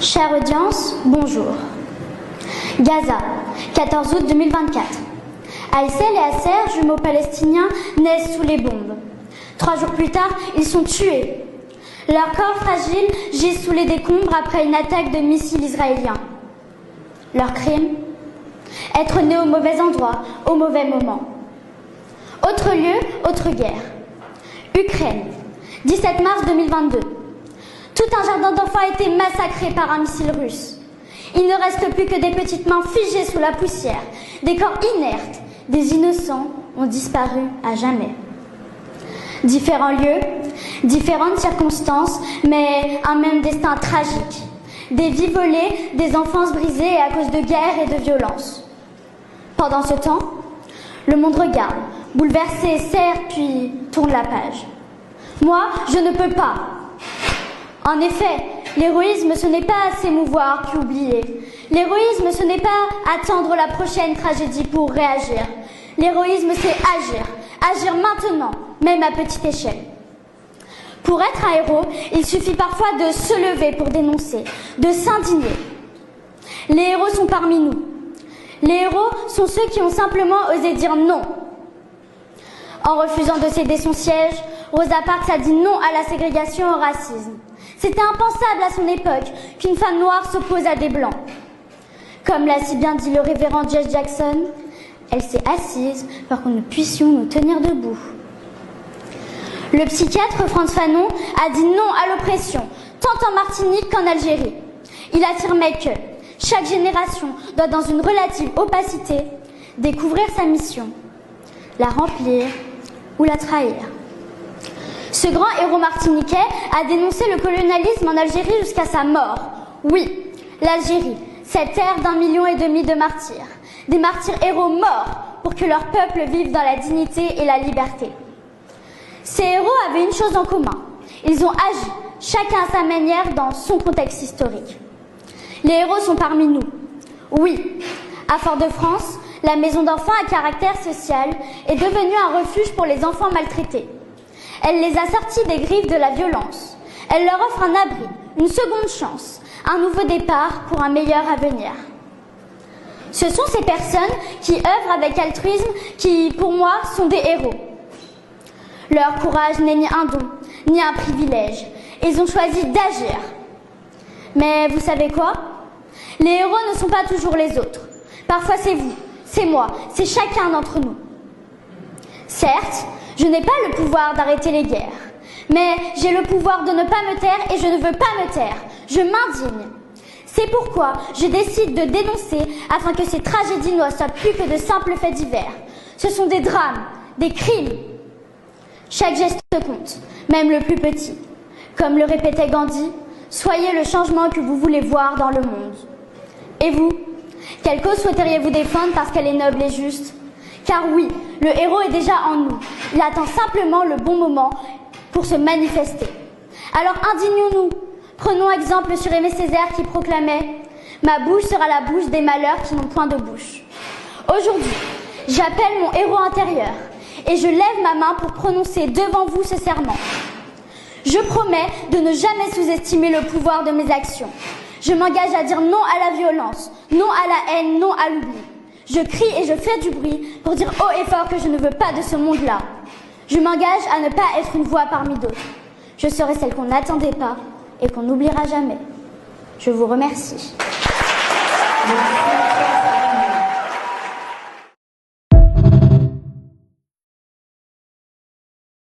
Chère audience, bonjour. Gaza, 14 août 2024. Aïssel et Asser, jumeaux palestiniens, naissent sous les bombes. 3 jours plus tard, ils sont tués. Leur corps fragile gisent sous les décombres après une attaque de missiles israéliens. Leur crime ? Être né au mauvais endroit, au mauvais moment. Autre lieu, autre guerre. Ukraine, 17 mars 2022. Tout un jardin d'enfants a été massacré par un missile russe. Il ne reste plus que des petites mains figées sous la poussière, des corps inertes, des innocents ont disparu à jamais. Différents lieux, différentes circonstances, mais un même destin tragique. Des vies volées, des enfances brisées à cause de guerre et de violence. Pendant ce temps, le monde regarde, bouleversé, serre, puis tourne la page. Moi, je ne peux pas. En effet, l'héroïsme, ce n'est pas s'émouvoir puis oublier. L'héroïsme, ce n'est pas attendre la prochaine tragédie pour réagir. L'héroïsme, c'est agir. Agir maintenant, même à petite échelle. Pour être un héros, il suffit parfois de se lever pour dénoncer, de s'indigner. Les héros sont parmi nous. Les héros sont ceux qui ont simplement osé dire non. En refusant de céder son siège, Rosa Parks a dit non à la ségrégation et au racisme. C'était impensable à son époque qu'une femme noire s'oppose à des blancs. Comme l'a si bien dit le révérend Jesse Jackson, elle s'est assise pour que nous puissions nous tenir debout. Le psychiatre Frantz Fanon a dit non à l'oppression, tant en Martinique qu'en Algérie. Il affirmait que chaque génération doit, dans une relative opacité, découvrir sa mission, la remplir ou la trahir. Ce grand héros martiniquais a dénoncé le colonialisme en Algérie jusqu'à sa mort. Oui, l'Algérie, cette terre d'1,5 million de martyrs. Des martyrs héros morts pour que leur peuple vive dans la dignité et la liberté. Ces héros avaient une chose en commun. Ils ont agi, chacun à sa manière, dans son contexte historique. Les héros sont parmi nous. Oui, à Fort-de-France, la maison d'enfants à caractère social est devenue un refuge pour les enfants maltraités. Elle les a sortis des griffes de la violence. Elle leur offre un abri, une seconde chance, un nouveau départ pour un meilleur avenir. Ce sont ces personnes qui œuvrent avec altruisme qui, pour moi, sont des héros. Leur courage n'est ni un don, ni un privilège. Ils ont choisi d'agir. Mais vous savez quoi ? Les héros ne sont pas toujours les autres. Parfois c'est vous, c'est moi, c'est chacun d'entre nous. Certes, je n'ai pas le pouvoir d'arrêter les guerres, mais j'ai le pouvoir de ne pas me taire et je ne veux pas me taire. Je m'indigne. C'est pourquoi je décide de dénoncer afin que ces tragédies ne soient plus que de simples faits divers. Ce sont des drames, des crimes. Chaque geste compte, même le plus petit. Comme le répétait Gandhi, soyez le changement que vous voulez voir dans le monde. Et vous, quelle cause souhaiteriez-vous défendre parce qu'elle est noble et juste ? Car oui, le héros est déjà en nous. Il attend simplement le bon moment pour se manifester. Alors indignons-nous. Prenons exemple sur Aimé Césaire qui proclamait « Ma bouche sera la bouche des malheurs qui n'ont point de bouche ». Aujourd'hui, j'appelle mon héros intérieur et je lève ma main pour prononcer devant vous ce serment. Je promets de ne jamais sous-estimer le pouvoir de mes actions. Je m'engage à dire non à la violence, non à la haine, non à l'oubli. Je crie et je fais du bruit pour dire haut et fort que je ne veux pas de ce monde-là. Je m'engage à ne pas être une voix parmi d'autres. Je serai celle qu'on n'attendait pas et qu'on n'oubliera jamais. Je vous remercie. Merci.